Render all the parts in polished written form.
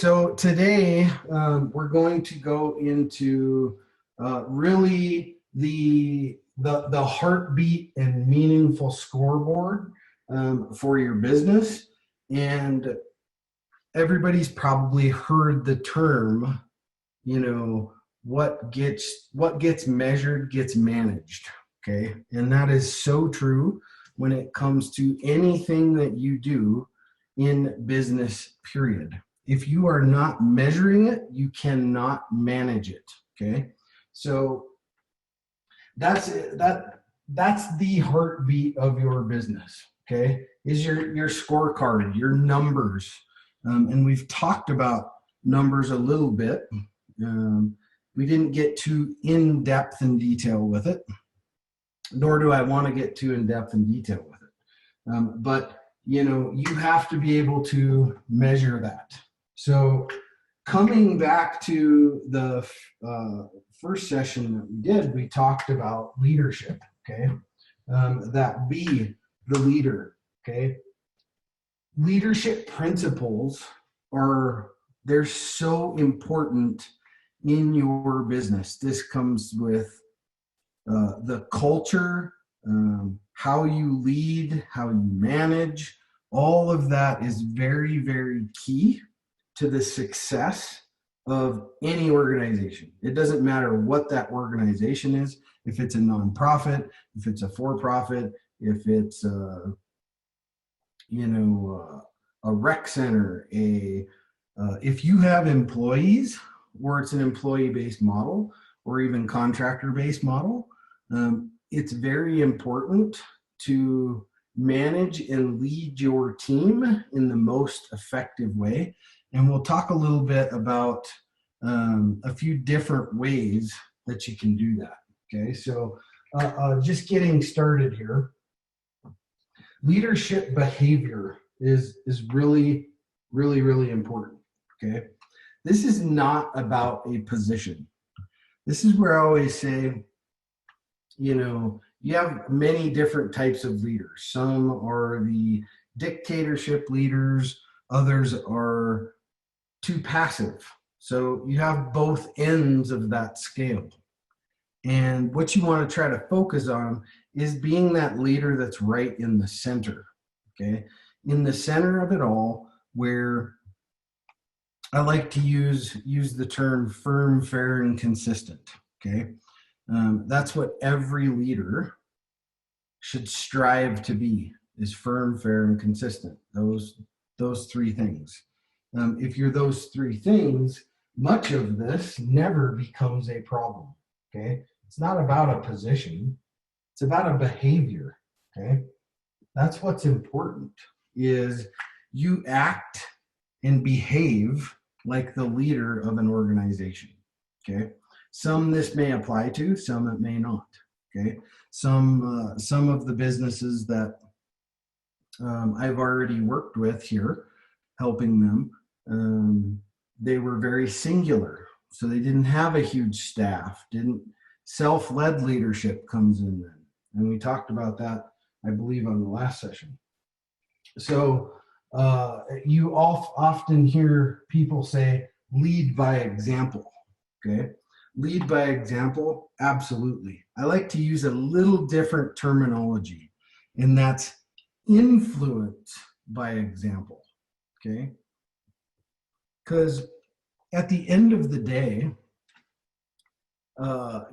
So today we're going to go into really the heartbeat and meaningful scoreboard for your business. And everybody's probably heard the term, what gets measured gets managed. Okay, and that is so true when it comes to anything that you do in business, period. If you are not measuring it, you cannot manage it. Okay, so that's it. That's the heartbeat of your business. Okay, is your scorecard, your numbers, and we've talked about numbers a little bit. We didn't get too in depth and detail with it, nor do I want to get too in depth and detail with it. But you have to be able to measure that. So coming back to the first session that we did, we talked about leadership, okay? That be the leader, okay? Leadership principles they're so important in your business. This comes with the culture, how you lead, how you manage. All of that is very, very key to the success of any organization. It doesn't matter what that organization is, if it's a nonprofit, if it's a for-profit, if it's a rec center, if you have employees, or it's an employee-based model, or even contractor-based model, it's very important to manage and lead your team in the most effective way. And we'll talk a little bit about a few different ways that you can do that. Okay, so just getting started here. Leadership behavior is really, really, really important. Okay, this is not about a position. This is where I always say, you have many different types of leaders. Some are the dictatorship leaders, others are too passive. So you have both ends of that scale. And what you want to try to focus on is being that leader that's right in the center, okay? In the center of it all, where I like to use the term firm, fair, and consistent, okay? That's what every leader should strive to be, is firm, fair, and consistent. Those three things. If you're those three things, much of this never becomes a problem, okay? It's not about a position. It's about a behavior, okay? That's what's important, is you act and behave like the leader of an organization, okay? Some this may apply to, some it may not, okay? Some of the businesses that I've already worked with here, helping them, they were very singular. So they didn't have a huge staff, self-led leadership comes in then. And we talked about that, I believe, on the last session. So you often hear people say, lead by example, okay? Lead by example, absolutely. I like to use a little different terminology, and that's influence by example, okay? Because at the end of the day,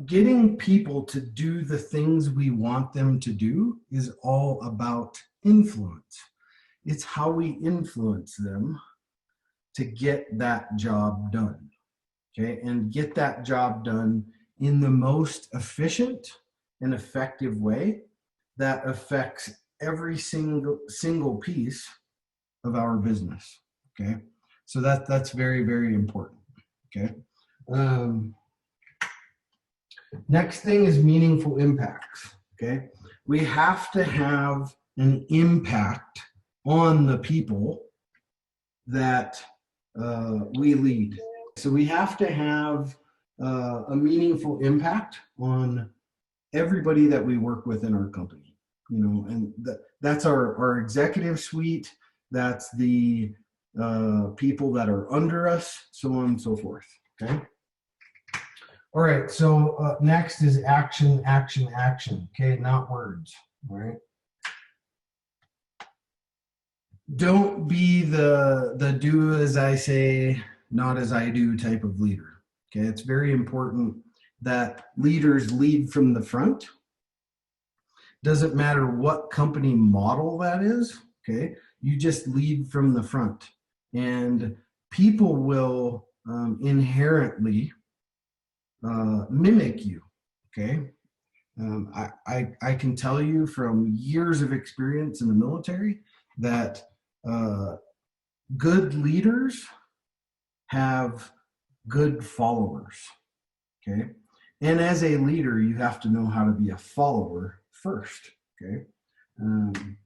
getting people to do the things we want them to do is all about influence. It's how we influence them to get that job done, okay? And get that job done in the most efficient and effective way that affects every single piece of our business, okay? So that's very, very important, okay? Next thing is meaningful impacts, okay? We have to have an impact on the people that we lead. So we have to have a meaningful impact on everybody that we work with in our company, and that's our executive suite. That's the people that are under us, so on and so forth. Okay. All right. So next is action, action, action. Okay, not words. All right. Don't be the do as I say, not as I do type of leader. Okay, it's very important that leaders lead from the front. Doesn't matter what company model that is. Okay, you just lead from the front, and people will inherently mimic you. Okay, I can tell you from years of experience in the military that good leaders have good followers. Okay. And as a leader, you have to know how to be a follower first. Okay. And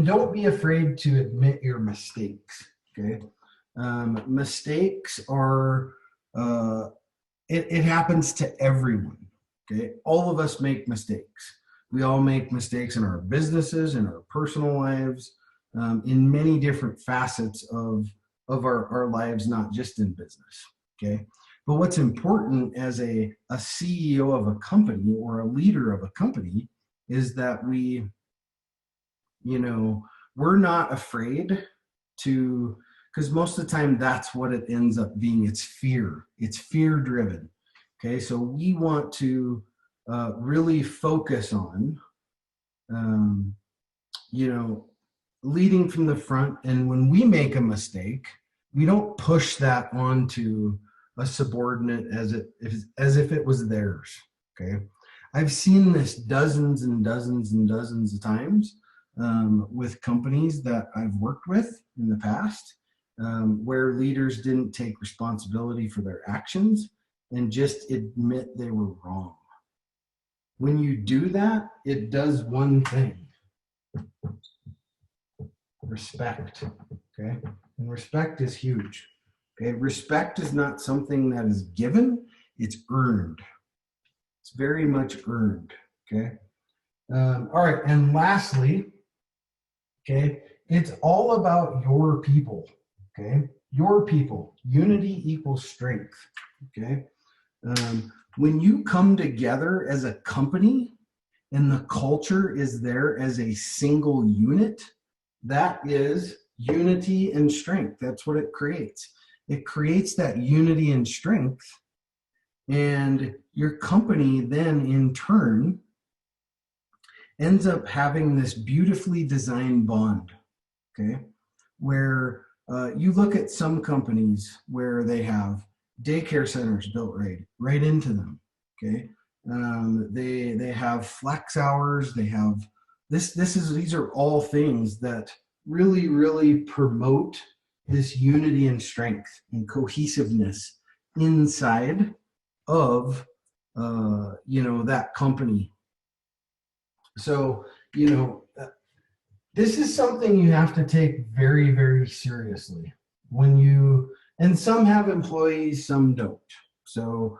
don't be afraid to admit your mistakes. Okay. Mistakes are, it happens to everyone. Okay. All of us make mistakes. We all make mistakes in our businesses, in our personal lives, in many different facets of our lives, not just in business. Okay. But what's important as a CEO of a company or a leader of a company is that we're not afraid to, because most of the time that's what it ends up being. It's fear. It's fear driven. Okay. So we want to really focus on, leading from the front. And when we make a mistake, we don't push that onto a subordinate as if it was theirs. Okay. I've seen this dozens and dozens and dozens of times with companies that I've worked with in the past, where leaders didn't take responsibility for their actions and just admit they were wrong. When you do that, it does one thing: respect. Okay. And respect is huge. Okay. Respect is not something that is given, it's earned. It's very much earned. Okay. All right. And lastly, okay, it's all about your people. Okay. Your people. Unity equals strength. Okay. When you come together as a company and the culture is there as a single unit, that is unity and strength. That's what it creates. It creates that unity and strength. And your company then in turn ends up having this beautifully designed bond. Okay. Where you look at some companies where they have daycare centers built right into them. Okay. They have flex hours. They have these are all things that really, really promote this unity and strength and cohesiveness inside of that company. So this is something you have to take very, very seriously and some have employees, some don't. So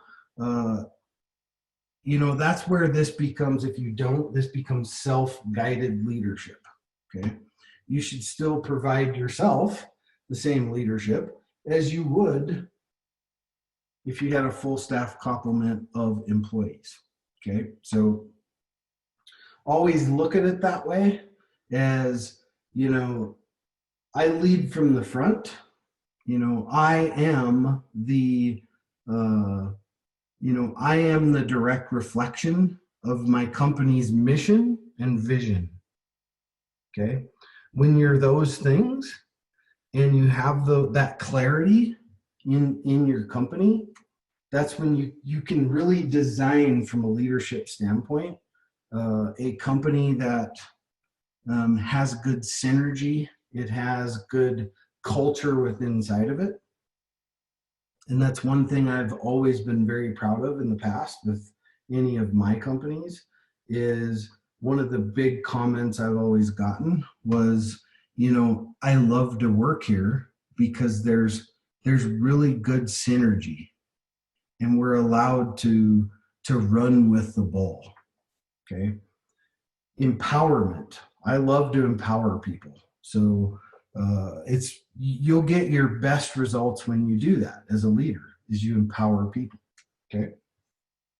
that's where this becomes, if you don't, this becomes self-guided leadership. Okay. You should still provide yourself the same leadership as you would if you had a full staff complement of employees. Okay. So always look at it that way, as I lead from the front. I am the I am the direct reflection of my company's mission and vision. Okay. When you're those things and you have that clarity in your company, that's when you can really design from a leadership standpoint a company that has good synergy. It has good culture within inside of it. And that's one thing I've always been very proud of in the past with any of my companies. Is one of the big comments I've always gotten was, I love to work here because there's really good synergy and we're allowed to run with the ball. Okay. Empowerment. I love to empower people. So It's you'll get your best results when you do that as a leader, is you empower people. Okay.